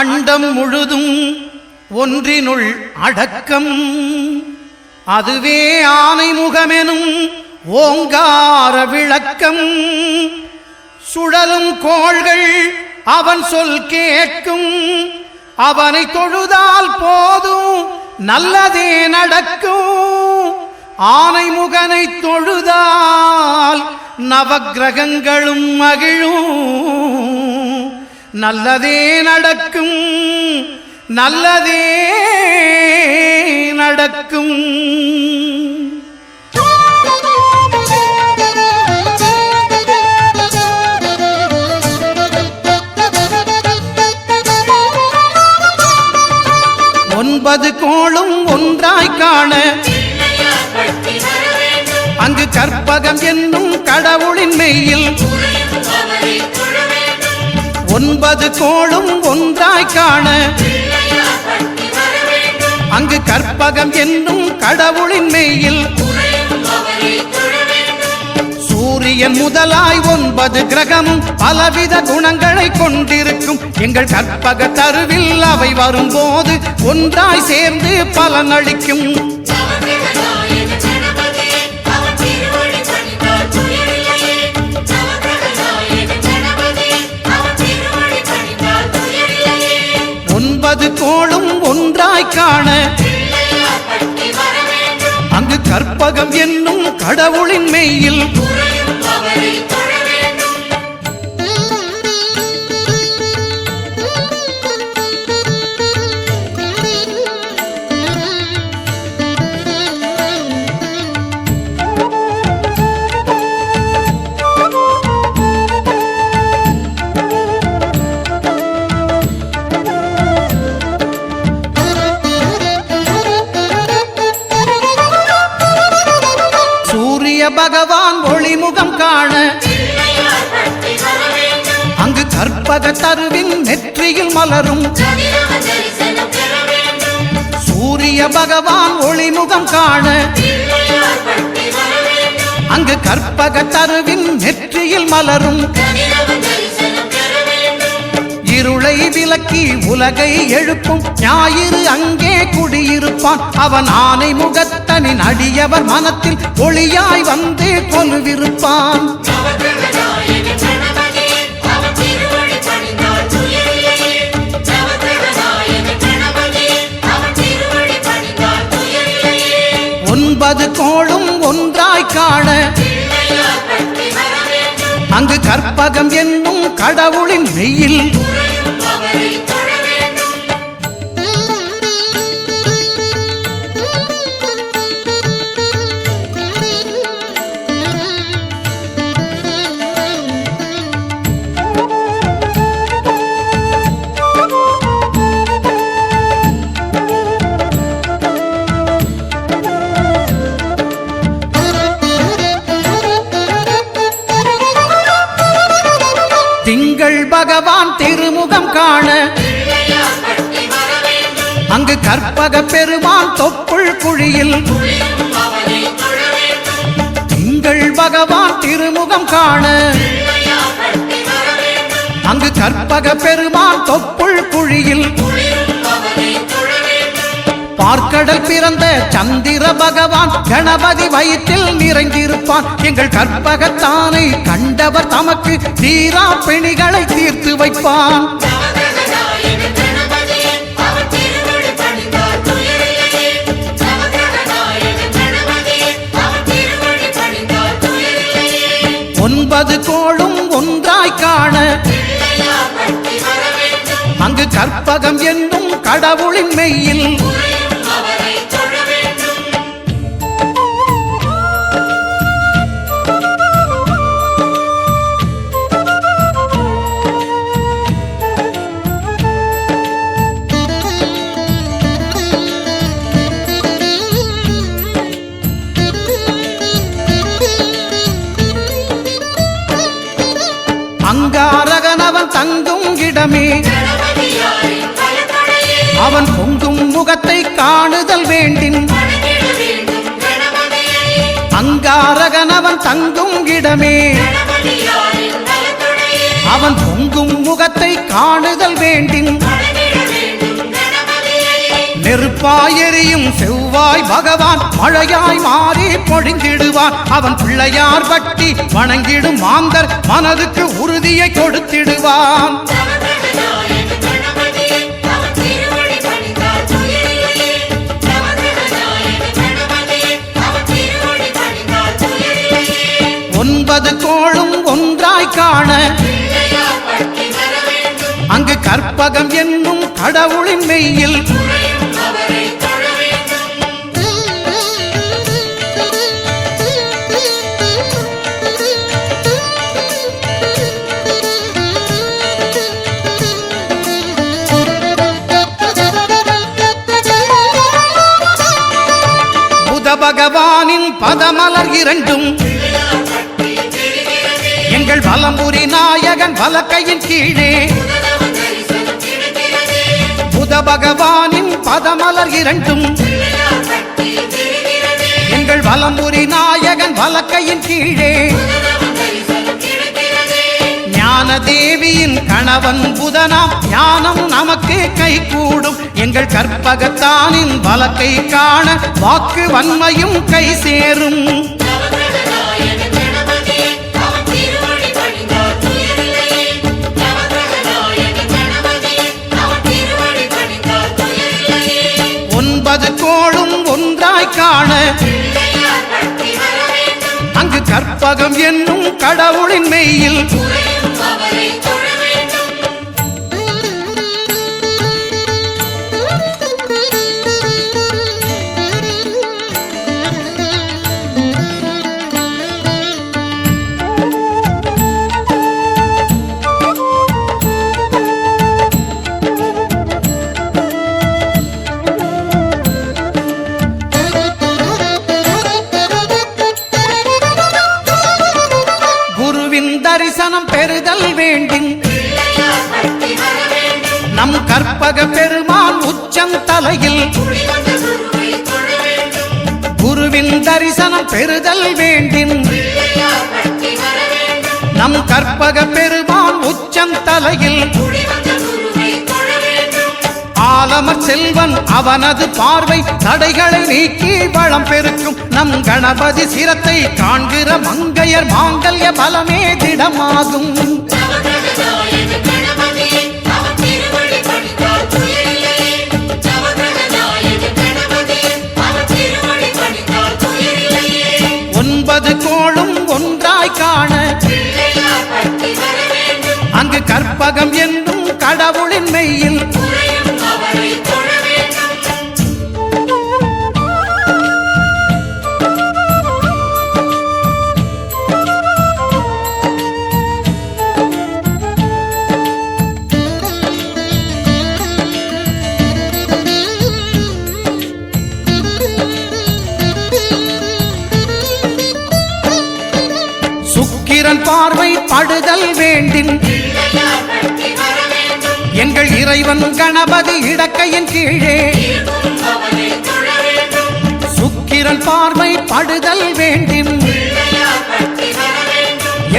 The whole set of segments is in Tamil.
அண்டம் முழுதும் ஒன்றினுள் அடக்கம். அதுவே ஆனை முகமெனும் ஓங்கார விளக்கம். சுழலும் கோள்கள் அவன் சொல் கேட்கும். அவனை தொழுதால் போதும் நல்லதே நடக்கும். ஆனை முகனை தொழுதால் நவக்கிரகங்களும் மகிழும். நல்லதே நடக்கும், நல்லதே நடக்கும். ஒன்பது கோளும் ஒன்றாய் காண அங்கு கற்பகம் என்னும் கடவுளின் மெய்யில். ஒன்பது கோளும் ஒன்றாய் காண அங்கு கற்பகம் என்னும் கடவுளின் மெய்யில். சூரியன் முதலாய் 9 கிரகமும் பலவித குணங்களை கொண்டிருக்கும். எங்கள் கற்பக தருவில் அவை வரும்போது ஒன்றாய் சேர்ந்து பலனளிக்கும். ஒன்பது கோளும் ஒன்றாய் காண அங்கு கற்பகம் என்னும் கடவுளின் மெய்யில். பகவான் ஒளிமுகம் காண அங்கு கற்பக தருவின் நெற்றியில் மலரும். சூரிய பகவான் ஒளிமுகம் காண அங்கு கற்பக தருவின் நெற்றியில் மலரும். இருளை விலக்கி உலகை எழுப்பும் ஞாயிறு அங்கே குடியிருப்பான். அவன் ஆனை முகத்தனின் அடியவர் மனத்தில் ஒளியாய் வந்து கொலுவிருப்பான். ஒன்பது கோளும் ஒன்றாய் காண அங்கு கற்பகம் என்னும் கடவுளின் மெய்யில். திங்கள் பகவான் திருமுகம் காண அங்கு கற்பக பெருமான் தொப்புள் குழியில். திங்கள் பகவான் திருமுகம் காண அங்கு கற்பக பெருமான் தொப்புள் குழியில். பார்க்கடல் பிறந்த சந்திர பகவான் கணபதி வயிற்றில் நிறைந்திருப்பான். எங்கள் கற்பகத்தானை கண்டவர் தமக்கு தீரா பிணிகளை தீர்த்து வைப்பான். ஒன்பது கோளும் ஒன்றாய் காண அங்கு கற்பகம் என்னும் கடவுளின் மெய்யில். அங்காரகனவன் தங்கும் இடமே அவன் பொங்கும் முகத்தை காணுதல் வேண்டின். அங்காரகனவன் தங்கும் இடமே அவன் பொங்கும் முகத்தை காணுதல் வேண்டின். நெருப்பாயெறியும் செவ்வாய் பகவான் மழையாய் மாறி பொழிந்திடுவான். அவன் பிள்ளையார் பட்டி வணங்கிடும் மாந்தர் மனதுக்கு உறுதியை கொடுத்திடுவான். ஒன்பது கோளும் ஒன்றாய் காண அங்கு கற்பகம் என்னும் கடவுளின் மெய்யில் புத பகவானின் பதமலர் இரண்டும் எங்கள் வலம்புரி நாயகன் வலக்கையின் கீழே புத பகவானின் பதமலர் இரண்டும் எங்கள் வலம்புரி நாயகன் வலக்கையின் கீழே ஞான தேவியின் கணவன் புதனாம் ஞானம் நமக்கு கை கூடும். எங்கள் கற்பகத்தானின் வலக்கை காண வாக்கு வன்மையும் கை சேரும். ஒன்பது கோளும் ஒன்றாய் காண அங்கு கற்பகம் என்னும் கடவுளின் மெய்யில் தரிசனம் பெறுதல் வேண்டும். நம் கற்பக பெருமான் உச்சந்தலையில் குருவின் தரிசனம் பெறுதல் வேண்டும். நம் கற்பக பெருமான் உச்சந்தலையில் ஆலமர் செல்வன் அவனது பார்வை தடைகளை நீக்கி வளம் பெருக்கும். நம் கணபதி சிரத்தை காண்கிற மங்கையர் மாங்கல்ய பலமே திடமாகும். ஒன்பது கோளும் ஒன்றாய் காண அங்கு கற்பகம் என்னும் கடவுளின் மெய்யில் சுக்கிரன் பார்வை படுதல் வேண்டின் எங்கள் இறைவன் கணபதி இடக்கையின் கீழே சுக்கிரன் பார்வை படுதல் வேண்டின்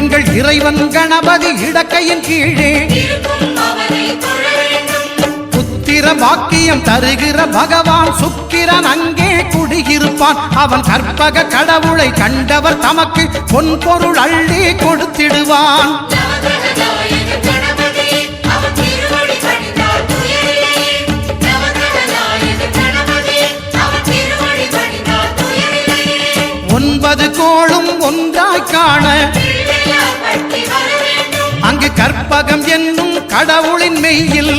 எங்கள் இறைவன் கணபதி இடக்கையின் கீழே புத்திர பாக்கியம் தருகிற பகவான் சுக்கிரன் அங்கே குடியிருப்பான். அவன் கற்பக கடவுளை கண்டவர் தமக்கு பொன் பொருள் அள்ளி கொடுத்திடுவான். ஒன்பது கோளும் ஒன்றாய் காண அங்கு கற்பகம் என்னும் கடவுளின் மெய்யில்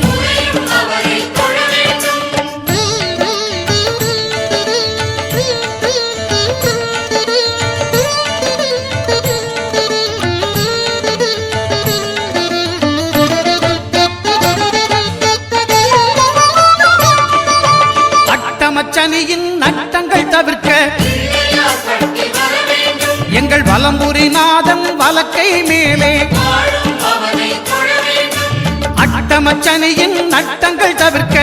அட்டமச்சனியின் நட்டங்கள் தவிர்க்க எங்கள் வலம்புரி நாதன் வலக்கை மேலே அட்டமச்சனியின் நட்டங்கள் தவிர்க்க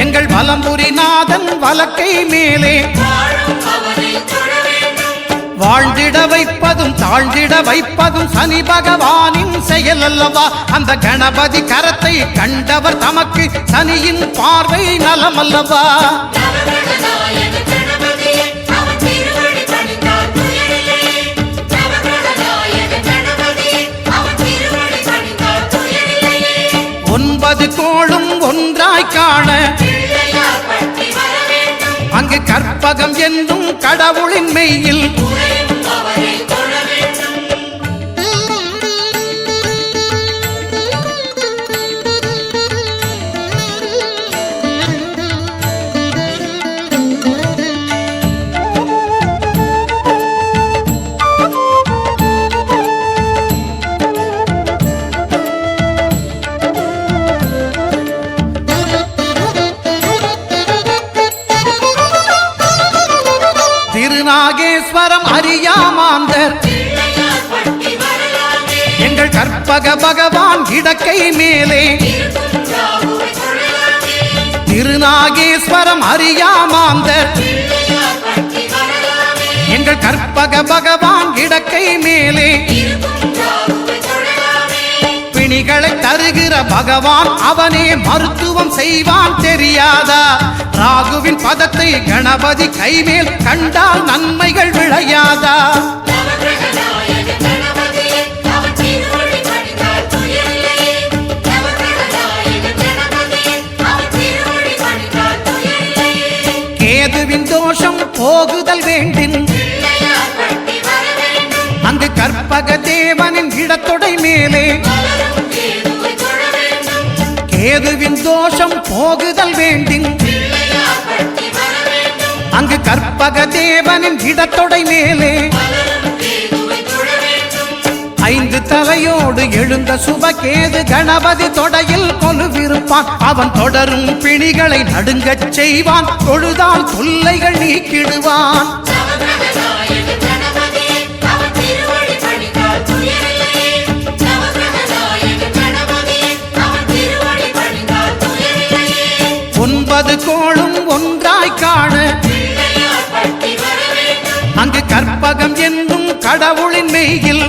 எங்கள் வலம்புரி நாதன் வலக்கை மேலே வாழ்ந்திட வைப்பதும் தாழ்ந்திட வைப்பதும் சனி பகவானின் செயல் அல்லவா? அந்த கணபதி கரத்தை கண்டவர் தமக்கு சனியின் பார்வை நலம் அல்லவா? ஒன்பது கோளும் ஒன்றாய் காண அங்கு கற்பகம் என்னும் கடவுளின் மெய்யில் திருநாகேஸ்வரம் அறியாமாந்தர் எங்கள் கற்பக பகவான் இடக்கை மேலே திருநாகேஸ்வரம் அறியாமாந்தர் எங்கள் கற்பக பகவான் இடக்கை மேலே பிணிகளை தருகிற பகவான் அவனே மருத்துவம் செய்வான் தெரியாதா? ராகுவின் பதத்தை கணபதி கைமேல் கண்டால் நன்மைகள் விளையாதா? கேதுவின் தோஷம் போகுதல் வேண்டின் அங்கு கற்பக தேவனின் இடத்தொடை மேலே கேதுவின் தோஷம் போகுதல் வேண்டின் அங்கு கற்பக தேவனின் இடத்தொடை மேலே ஐந்து தலையோடு எழுந்த சுபகேது கணபதி தொடையில் கொலுவிருப்பான். அவன் தொடரும் பிணிகளை நடுங்கச் செய்வான். தொழுதால் தொல்லைகள் நீக்கிடுவான். ஒன்பது கோளும் ஒன்றாய் காண அங்கு கற்பகம் என்னும் கடவுளின் மெய்யில்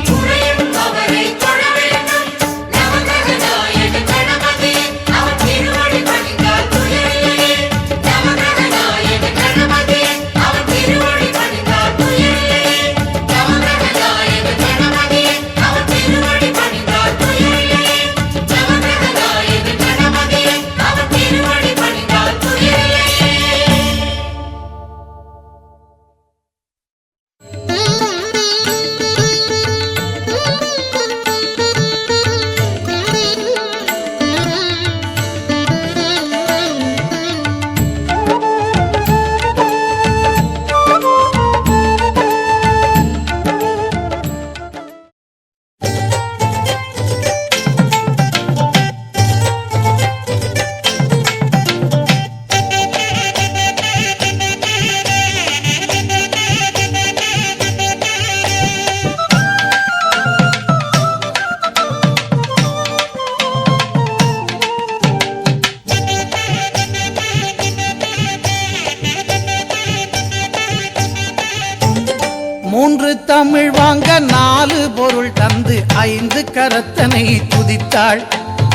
மூன்று தமிழ் வாங்க நாலு பொருள் தந்து ஐந்து கரத்தனை துதித்தாள்.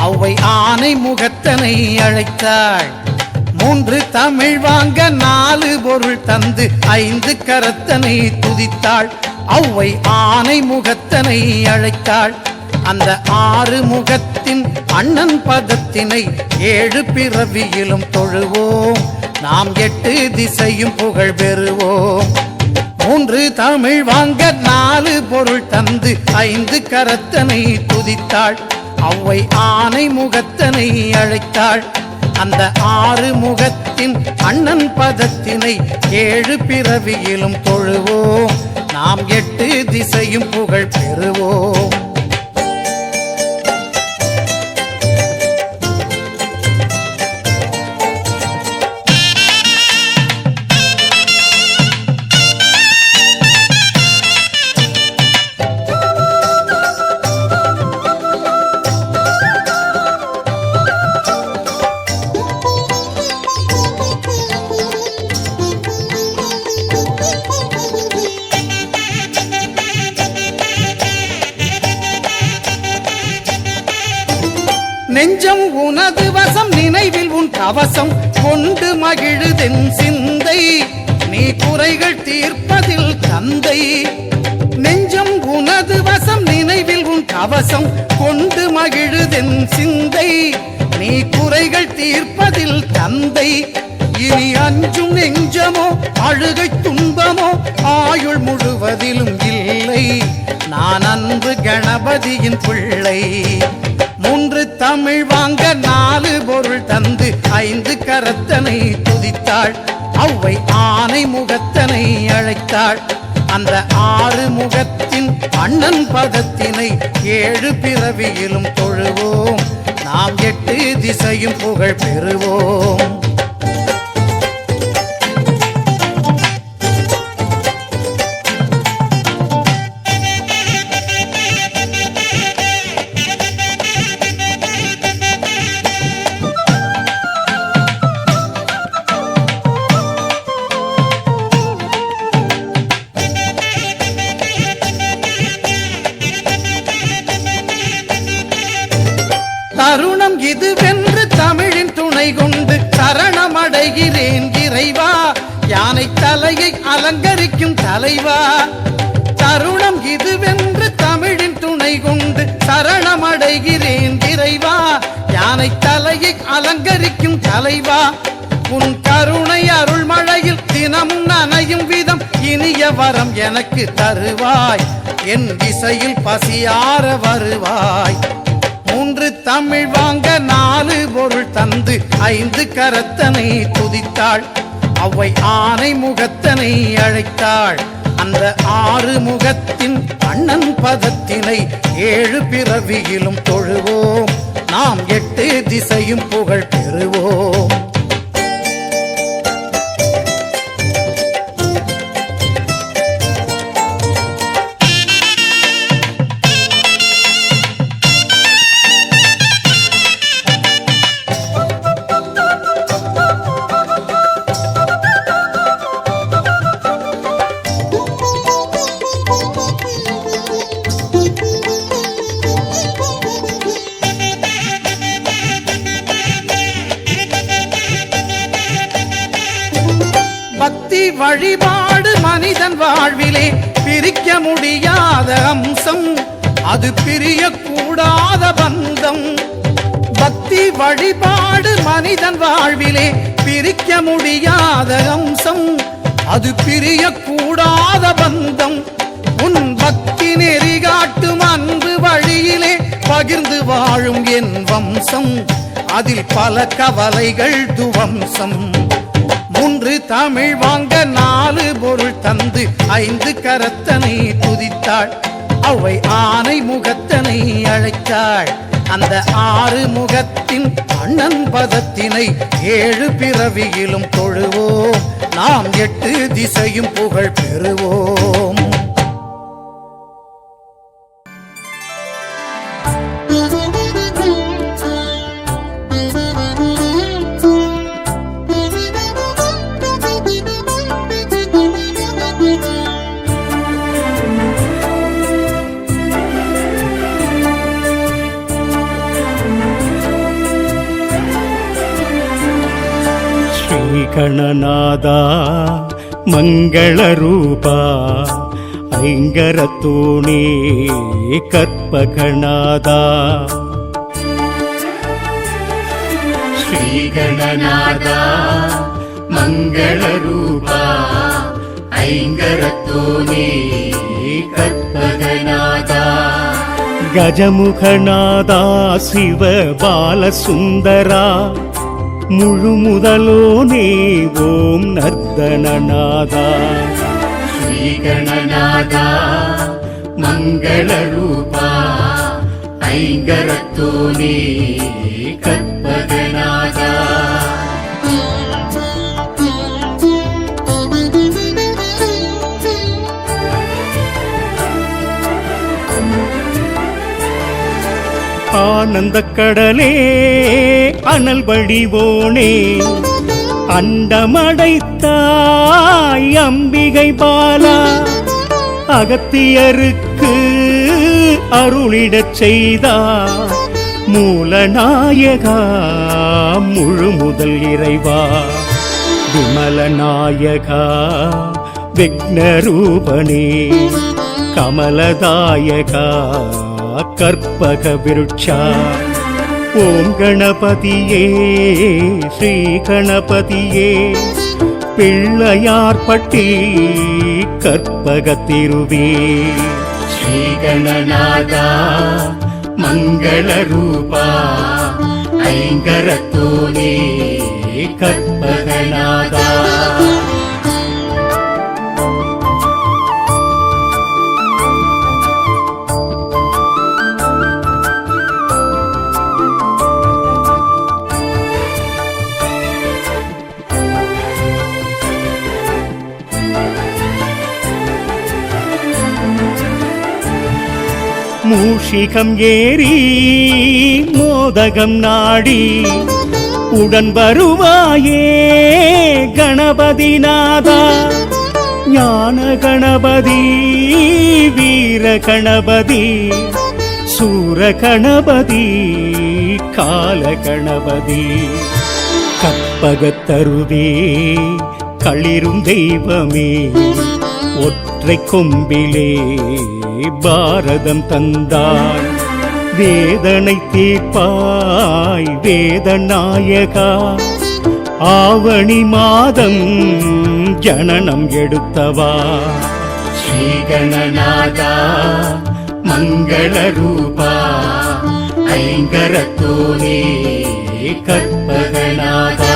அவ்வை ஆனை முகத்தனை அழைத்தாள். மூன்று தமிழ் வாங்க நாலு பொருள் தந்து ஐந்து கரத்தனை துதித்தாள். அவ்வை ஆனை முகத்தனை அழைத்தாள். அந்த ஆறு முகத்தின் அண்ணன் பதத்தினை ஏழு பிறவியிலும் தொழுவோம். நாம் எட்டு திசையும் புகழ் பெறுவோம். மூன்று தமிழ் வாங்க நாலு பொருள் தந்து ஐந்து கரத்தனை துதித்தாள். அவ்வை ஆனை முகத்தனை அழைத்தாள். அந்த ஆறு முகத்தின் அண்ணன் பதத்தினை ஏழு பிறவியிலும் தொழுவோம். நாம் எட்டு திசையும் புகழ் பெறுவோம். உனது வசம் நினைவில் உன் கவசம் கொண்டு மகிழுதென் சிந்தை நீ குறைகள் தீர்ப்பதில் தந்தை நெஞ்சம் உனது வசம் நினைவில் உன் கவசம் கொண்டு மகிழுதென் சிந்தை நீ குறைகள் தீர்ப்பதில் தந்தை இனி அஞ்சும் நெஞ்சமோ அழுகை துன்பமோ ஆயுள் முழுவதிலும் இல்லை நான் அன்பு கணபதியின் பிள்ளை 3 தமிழ் வாங்க 4 பொருள் தந்து 5 கரத்தனை துதித்தாள் அவ்வை ஆனை முகத்தனை அழைத்தாள் அந்த 6 முகத்தின் அண்ணன் பதத்தினை 7 பிறவியிலும் தொழுவோம் நாம் 8 திசையும் புகழ் பெறுவோம் தருணம் இதுவென்று தமிழின் துணை கொண்டு சரணமடைகிறேன் இறைவா யானை தலையை அலங்கரிக்கும் தலைவா தருணம் இதுவென்று தமிழின் துணை கொண்டு சரணமடைகிறேன் இறைவா யானை தலையை அலங்கரிக்கும் தலைவா உன் கருணை அருள்மழையில் தினமும் நனையும் விதம் இனிய வரம் எனக்கு தருவாய் என் திசையில் பசியார வருவாய் 3 தமிழ் வாங்க 4 பொருள் தந்து 5 கரத்தனை துதித்தாள் அவ்வை ஆனை முகத்தனை அழைத்தாள் அந்த 6 முகத்தின் அண்ணன் பதத்தினை 7 பிறவியிலும் தொழுவோம் நாம் 8 திசையும் புகழ் பெறுவோம் பக்தி வழிபாடு மனிதன் வாழ்விலே பிரிக்க முடியாத அம்சம் அது பிரியக்கூடாத பந்தம் பக்தி வழிபாடு மனிதன் வாழ்விலே பிரிக்க முடியாத அம்சம் அது பிரியக்கூடாத பந்தம் உன் பக்தி நெறி காட்டும் அன்பு வழியிலே பகிர்ந்து வாழும் என் வம்சம் அதில் பல கவலைகள் துவம்சம் 3 தமிழ் வாங்க 4 பொருள் தந்து 5 கரத்தனை துதித்தாள் அவ்வை ஆனை முகத்தனை அழைத்தாள் அந்த 6 முகத்தின் அண்ணன் பதத்தினை 7 பிறவியிலும் தொழுவோம் நாம் 8 திசையும் புகழ் பெறுவோம் ಗಣನಾದ ಮಂಗಳ ರೂಪ ಐಂಗರತೋಣಿ ಕರ್ಪಗಣಾದ ಶ್ರೀ ಗಣನಾದ ಮಂಗಳ ರೂಪ ಐಂಗರತೋಣಿ ಕರ್ಪಗಣಾದ ಗಜಮುಖನಾದ ಶಿವ ಬಾಲಸುಂದರ முழுமுதலோனே ஓம் நர்தனநாதா ஸ்ரீ கணநாதா மங்கள ரூபா ஐங்கரத்தோனே கற்பகநாதா ஆனந்த கடலே அனல் வடிவோனே அண்டமடைத்தாய் அம்பிகை பாலா அகத்தியருக்கு அருளிடச் செய்தார் மூலநாயகா முழு முதல் இறைவா விமலநாயகா விக்னரூபனே கமலதாயகா கற்பக விருட்சா ஓம் கணபதியே ஸ்ரீ கணபதியே பிள்ளையார்பட்டி கற்பகத்திருவே ஸ்ரீ கணநாதா மங்களரூபா ஐங்கரத்தோனே கற்பகநாதா மூஷிகம் ஏறி மோதகம் நாடி உடன் வருவாயே கணபதி நாதா ஞான கணபதி வீர கணபதி சூர கணபதி கால கணபதி கற்பகத்தருவே களிரும் தெய்வமே ஒற்றை கொம்பிலே பாரதம் தந்தாய் வேதனை தீர்ப்பாய் வேதநாயகா ஆவணி மாதம் ஜனனம் எடுத்தவா ஸ்ரீ கணநாதா மங்களரூபா ஐங்கரத்தோனே கற்பகநாதா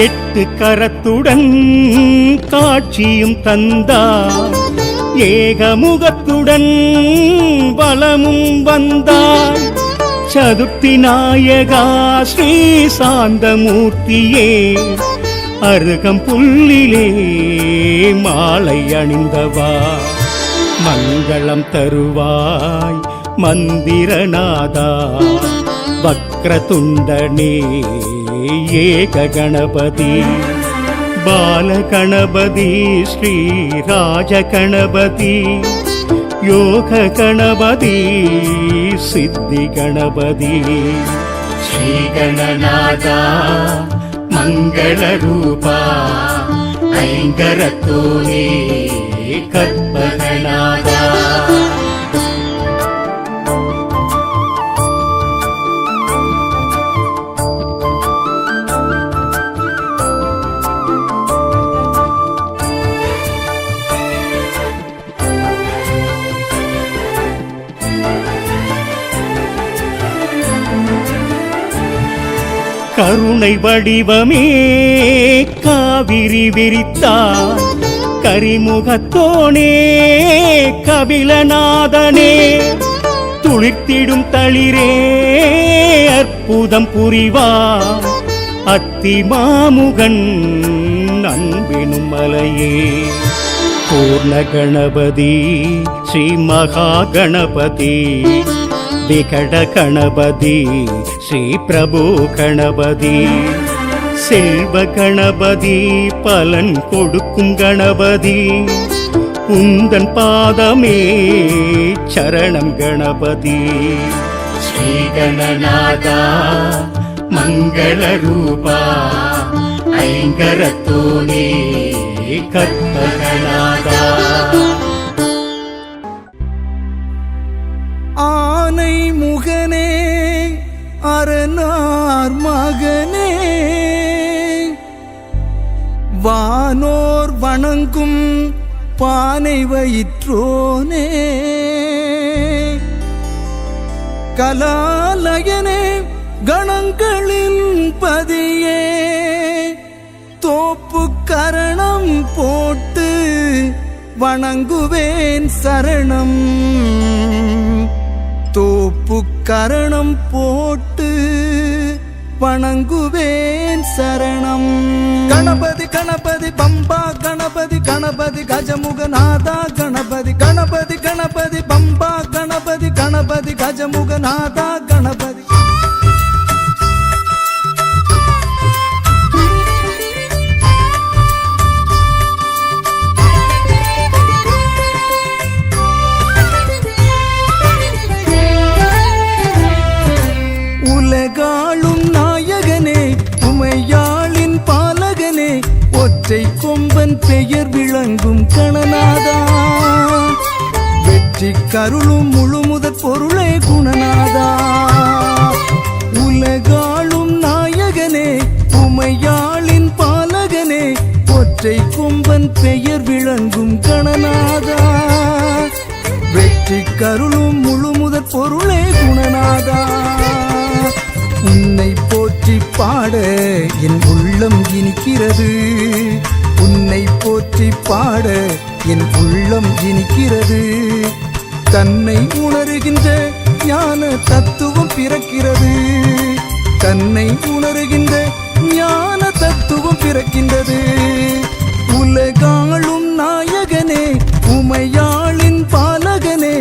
எட்டு கரத்துடன் காட்சியும் தந்தார் ஏகமுகத்துடன் பலமும் வந்தார் சதுர்த்தி நாயகா ஸ்ரீ சாந்தமூர்த்தியே அருகம் புல்லிலே மாலை அணிந்தவா மங்களம் தருவாய் மந்திரநாதா வக்ரதுண்டனே ஏக கணபதி பால கணபதி ஸ்ரீ ராஜ கணபதி யோக கணபதி சித்தி கணபதி ஸ்ரீ கணநாதா மங்களரூபா ஐங்கரத்தோனே கற்பகநாதா கருணை வடிவமே காவிரி விரித்தார் கரிமுகத்தோனே கபிலநாதனே துளிர்த்திடும் தளிரே அற்புதம் புரிவா அத்தி மாமுகன் அன்பினும் மலையே பூர்ண கணபதி ஸ்ரீ மகா கணபதி விகட கணபதி ஸ்ரீ பிரபு கணபதி செல்வ கணபதி பலன் கொடுக்கும் கணபதி உந்தன் பாதமே சரணம் கணபதி ஸ்ரீ கணநாதா மங்களரூபா ஐங்கரத்தோனே கற்பகநாதா ஆனை முகனே அரணார் மகனே வானோர் வணங்கும் பானை வயிற்றோனே கலாலயனே கணங்களின் பதியே தோப்பு கரணம் போட்டு வணங்குவேன் சரணம் தோப்பு கரணம் போட்டு வணங்குவேன் சரணம் கணபதி கணபதி பம்பா கணபதி கணபதி கஜமுகநாதா கணபதி கணபதி கணபதி பம்பா கணபதி கணபதி கஜமுகநாதா கணபதி பெயர் விளங்கும் கணநாதா வெற்றி கருளும் முழுமுதற் பொருளே குணநாதா உலகாளும் நாயகனே உமையாளின் பாலகனே ஒற்றை கொம்பன் பெயர் விளங்கும் கணநாதா வெற்றி கருளும் முழுமுதற் பொருளே குணநாதா உன்னை போற்றி பாட என் உள்ளம் இனிக்கிறது உன்னை போற்றி பாட என் உள்ளம் இனிக்கிறது தன்னை உணர்கின்ற ஞான தத்துவம் பிறக்கிறது தன்னை உணர்கின்ற ஞான தத்துவம் பிறக்கின்றது உலகாளும் நாயகனே உமையாளின் பாலகனே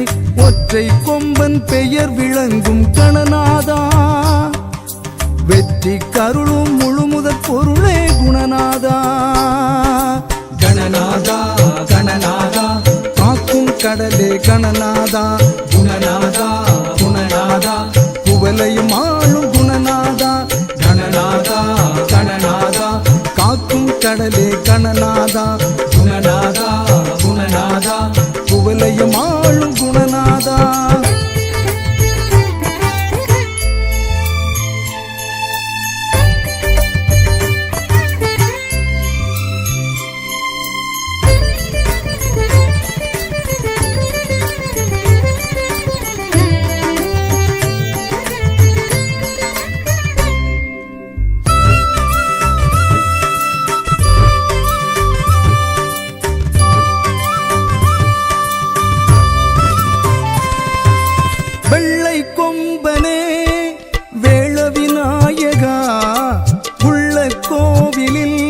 ஒற்றை கொம்பன் பெயர் விளங்கும் கணநாதா வெற்றி கருளும் முழுமுதற் பொருளே குணநாதா கணநாதா கணநாதா காக்கும் கடலே கணநாதா குணநாதா குணநாதா குவலையும் ஆளும் குணநாதா கணநாதா கணநாதா காக்கும் கடலே கணநாதா குணநாதா குணநாதா குவலையும் ஆளும் குணநாதா வெள்ளை கொம்பனே வேள விநாயகா உள்ள கோவிலில்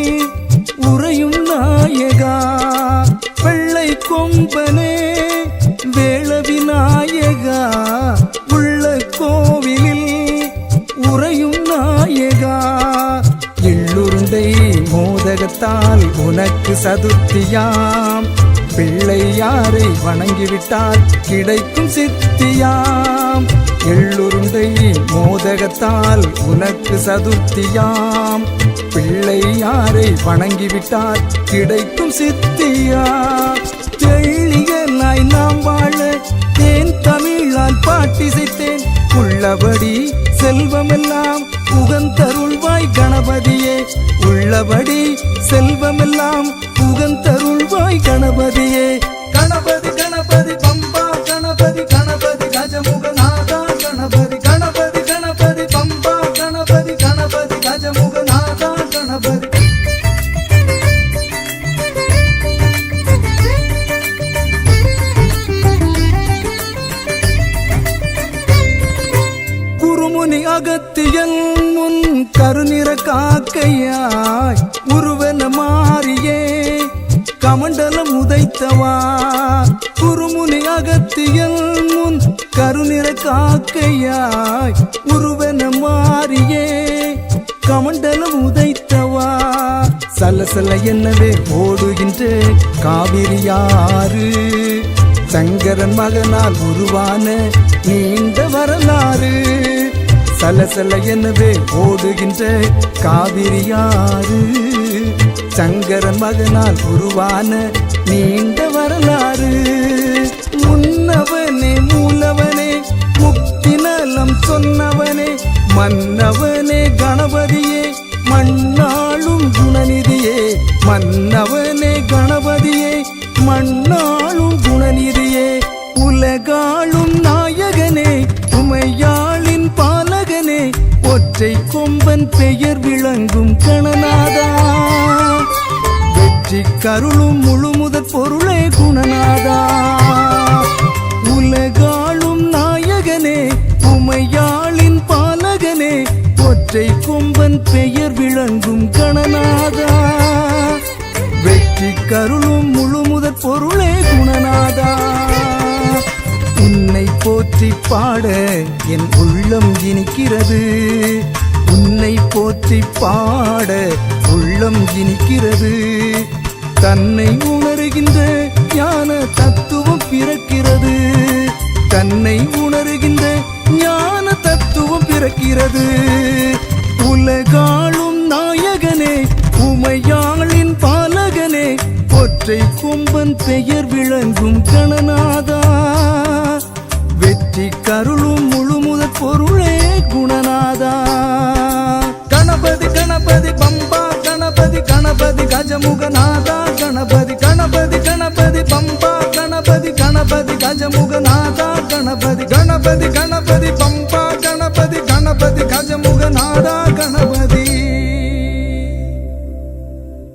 உறையும் நாயகா வெள்ளை கொம்பனே வேள விநாயகா உள்ள கோவிலில் உறையும் நாயகா எள்ளுருண்டை மோதகத்தால் உனக்கு சதுர்த்தியாம் பிள்ளையாரை வணங்கிவிட்டால் கிடைக்கும் சித்தியாம் எள்ளுருண்டை மோதகத்தால் உனக்கு சதுர்த்தியாம் பிள்ளையாரை வணங்கிவிட்டால் கிடைக்கும் சித்தியா தெள்ளியலாய் நாம் வாழ தேன் தமிழால் பாட்டிசைத்தேன் உள்ளபடி செல்வமெல்லாம் புகந்தருள்வாய் கணபதியே உள்ளபடி செல்வமெல்லாம் புகந்தருள்வாய் கணபதியே கணபதி கணபதி பம்பா கணபதி கணபதி கஜமுகநாதா கணபதி கணபதி கணபதி பம்பா கணபதி கணபதி கஜமுகநாதா கணபதி குருமுனி அகத்தியன் முன் கருநிற காக்கையாய் உருவன மாறியே கமண்டலம் உதைத்தவா குருமுனி அகத்தியன் முன் கருநிற காக்கையாய் உருவன மாறியே கமண்டலம் உதைத்தவா சலசல என்னவே ஓடுகின்ற காவிரியாறு சங்கரன் மகனால் உருவான நீண்ட வரலாறு சலசல எனவே ஓடுகின்ற காவிரியாறு சங்கரன் மகனால் உருவான நீண்ட வரலாறு முன்னவனே மூலவனே முக்தி நலம் சொன்னவனே மன்னவனே கணபதியே மண்ணாளும் குணநிதியே மன்னவனே கணபதியே மண்ணாளும் குணநிதியே உலகாளும் நாயகனே உமையாளின் பாலகனே ஒற்றை கொம்பன் பெயர் விளங்கும் கணநாதா வெற்றி கருளும் முழுமுதற் பொருளே குணநாதா உலகாளும் நாயகனே உமையாளின் பாலகனே ஒற்றை கொம்பன் பெயர் விளங்கும் கணநாதா வெற்றி கருளும் முழுமுதற் பொருளே குணநாதா உன்னை போற்றி பாட என் உள்ளம் இனிக்கிறது உன்னை போற்றி பாட உள்ளம் இனிக்கிறது தன்னை உணர்கின்ற ஞான தத்துவம் பிறக்கிறது தன்னை உணர்கின்ற ஞான தத்துவம் பிறக்கிறது உலகாளும் நாயகனே உமையாளின் பாலகனே ஒற்றை கொம்பன் பெயர் விளங்கும் கணநாதா வெற்றி கருளும் முழுமுதற் பொருளே குணநாதா கணபதி கணபதி பம்பா கணபதி கணபதி கஜமுகநாதா கணபதி கணபதி கணபதி பம்பா கணபதி கணபதி கஜமுகநாதா கணபதி கணபதி கணபதி பம்பா கணபதி கணபதி கஜமுக